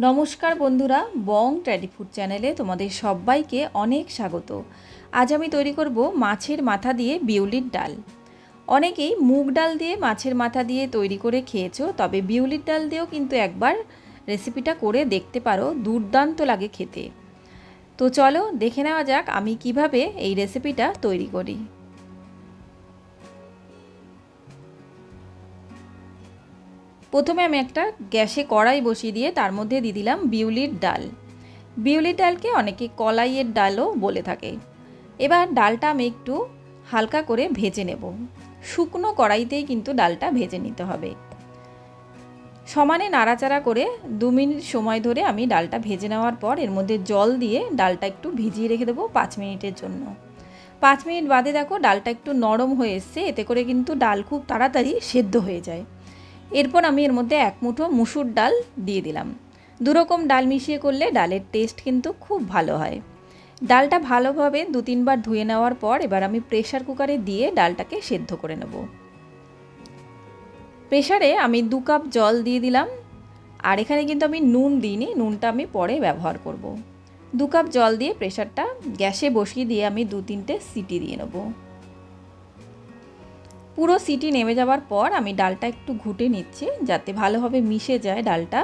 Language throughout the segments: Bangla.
নমস্কার বন্ধুরা, বং ট্র্যাডি ফুড চ্যানেলে তোমাদের সবাইকে অনেক স্বাগত। আজ আমি তৈরি করব মাছের মাথা দিয়ে বিউলির ডাল। অনেকেই মুগ ডাল দিয়ে মাছের মাথা দিয়ে তৈরি করে খেয়েছো, তবে বিউলির ডাল দিয়েও কিন্তু একবার রেসিপিটা করে দেখতে পারো, দুর্দান্ত লাগে খেতে। তো চলো দেখে নেওয়া যাক আমি কিভাবে এই রেসিপিটা তৈরি করি। প্রথমে আমি একটা গ্যাসে কড়াই বসিয়ে দিয়ে তার মধ্যে দিয়ে দিলাম বিউলির ডাল। বিউলির ডালকে অনেকে কলাইয়ের ডালও বলে থাকে। এবার ডালটা আমি একটু হালকা করে ভেজে নেব। শুকনো কড়াইতেই কিন্তু ডালটা ভেজে নিতে হবে। সমানে নাড়াচাড়া করে 2 মিনিট সময় ধরে আমি ডালটা ভেজে নেওয়ার পর এর মধ্যে জল দিয়ে ডালটা একটু ভিজিয়ে রেখে দেবো 5 মিনিটের জন্য। 5 মিনিট বাদে দেখো ডালটা একটু নরম হয়ে এসছে, এতে করে কিন্তু ডাল খুব তাড়াতাড়ি সেদ্ধ হয়ে যায়। এরপর আমি এর মধ্যে 1 মুঠো মুসুর ডাল দিয়ে দিলাম। দুরকম ডাল মিশিয়ে করলে ডালের টেস্ট কিন্তু খুব ভালো হয়। ডালটা ভালোভাবে 2-3 বার ধুয়ে নেওয়ার পর এবার আমি প্রেসার কুকারে দিয়ে ডালটাকে সেদ্ধ করে নেব। প্রেসারে আমি 2 কাপ জল দিয়ে দিলাম। আর এখানে কিন্তু আমি নুন দিইনি, নুনটা আমি পরে ব্যবহার করব। 2 কাপ জল দিয়ে প্রেসারটা গ্যাসে বসিয়ে দিয়ে আমি 2-3টে সিটি দিয়ে নেব। পুরো সিটি নেমে যাওয়ার পর আমি ডালটা একটু ঘুটে নিচ্ছি যাতে ভালোভাবে মিশে যায় ডালটা।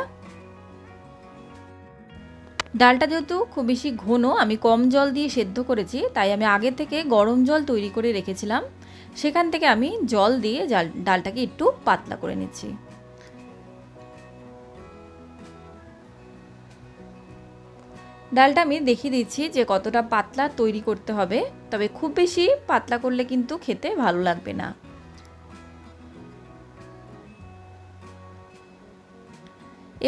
ডালটা যেহেতু খুব বেশি ঘন, আমি কম জল দিয়ে সেদ্ধ করেছি, তাই আমি আগে থেকে গরম জল তৈরি করে রেখেছিলাম, সেখান থেকে আমি জল দিয়ে ডালটাকে একটু পাতলা করে নিচ্ছি। ডালটা আমি দেখিয়ে দিচ্ছি যে কতটা পাতলা তৈরি করতে হবে, তবে খুব বেশি পাতলা করলে কিন্তু খেতে ভালো লাগবে না।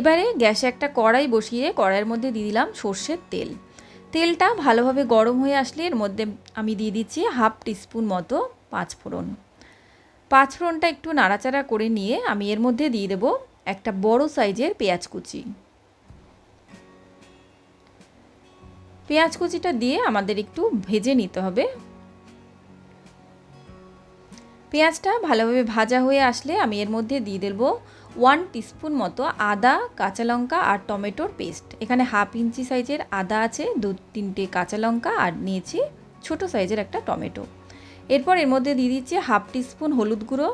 এবারে গ্যাসে একটা কড়াই বসিয়ে কড়াইয়ের মধ্যে দিয়ে দিলাম সর্ষের তেল। তেলটা ভালোভাবে গরম হয়ে আসলে এর মধ্যে আমি দিয়ে দিচ্ছি 1/2 টিস্পুন মতো পাঁচফোড়ন। পাঁচফোড়নটা একটু নাড়াচাড়া করে নিয়ে আমি এর মধ্যে দিয়ে দেব একটা বড় সাইজের পেঁয়াজ কুচি। পেঁয়াজ কুচিটা দিয়ে আমাদের একটু ভেজে নিতে হবে। পেঁয়াজটা ভালোভাবে ভাজা হয়ে আসলে আমি এর মধ্যে দিয়ে দেব 1 টিস্পুন মতো আদা, কাঁচা লঙ্কা আর টমেটোর পেস্ট। এখানে 1/2 ইঞ্চি সাইজের আদা আছে, 2-3টে কাঁচা লঙ্কা আর নিয়েছি ছোট সাইজের একটা টমেটো। এরপর এর মধ্যে দিয়ে দিচ্ছি 1/2 টিস্পুন হলুদ গুঁড়ো,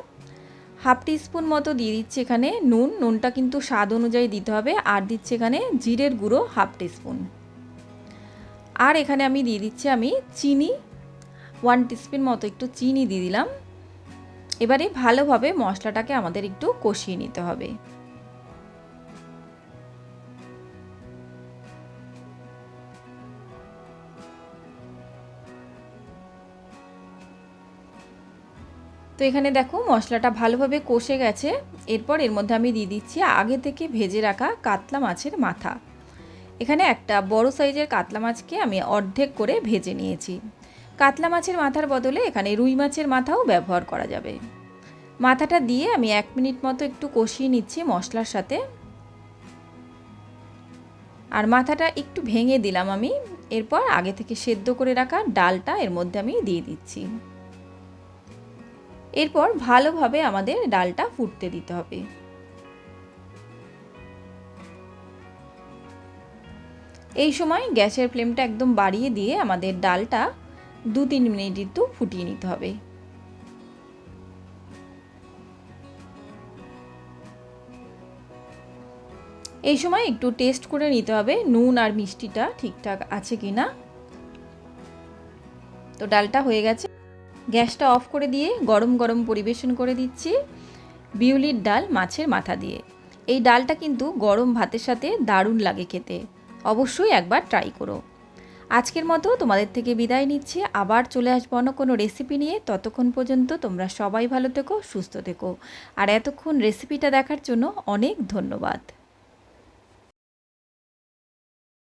1/2 টিস্পুন মতো দিয়ে দিচ্ছি এখানে নুন, নুনটা কিন্তু স্বাদ অনুযায়ী দিতে হবে। আর দিচ্ছি এখানে জিরের গুঁড়ো 1/2 টিস্পুন। আর এখানে আমি দিয়ে দিচ্ছি চিনি 1 টিস্পুন মতো একটু চিনি দিয়ে দিলাম। এবারে ভালোভাবে মশলাটাকে আমাদের একটু কষিয়ে নিতে হবে। তো এখানে দেখো মশলাটা ভালোভাবে কষে গেছে। এরপর এর মধ্যে আমি দিয়ে দিচ্ছি আগে থেকে ভেজে রাখা কাতলা মাছের মাথা। এখানে একটা বড় সাইজের কাতলা মাছকে আমি অর্ধেক করে ভেজে নিয়েছি। কাতলা মাছের মাথার বদলে এখানে রুই মাছের মাথাও ব্যবহার করা যাবে। মাথাটা দিয়ে আমি 1 মিনিট মতো একটু কষিয়ে নিচ্ছি মশলার সাথে। আর মাথাটা একটু ভেঙে দিলাম আমি। এরপর আগে থেকে সেদ্ধ করে রাখা ডালটা এর মধ্যে আমি দিয়ে দিচ্ছি। এরপর ভালোভাবে আমাদের ডালটা ফুটতে দিতে হবে। এই সময় গ্যাসের ফ্লেমটা একদম বাড়িয়ে দিয়ে আমাদের ডালটা 2-3 মিনিট একটু ফুটিয়ে নিতে হবে। এই সময় একটু টেস্ট করে নিতে হবে নুন আর মিষ্টিটা ঠিকঠাক আছে কিনা। তো ডালটা হয়ে গেছে, গ্যাসটা অফ করে দিয়ে গরম গরম পরিবেশন করে দিচ্ছি বিউলির ডাল মাছের মাথা দিয়ে। এই ডালটা কিন্তু গরম ভাতের সাথে দারুণ লাগে খেতে, অবশ্যই একবার ট্রাই করো। আজকের মতো তোমাদের থেকে বিদায় নিচ্ছি, আবার চলে আসবো অন্য কোনো রেসিপি নিয়ে। ততক্ষণ পর্যন্ত তোমরা সবাই ভালো থেকো, সুস্থ থেকো। আর এতক্ষণ রেসিপিটা দেখার জন্য অনেক ধন্যবাদ।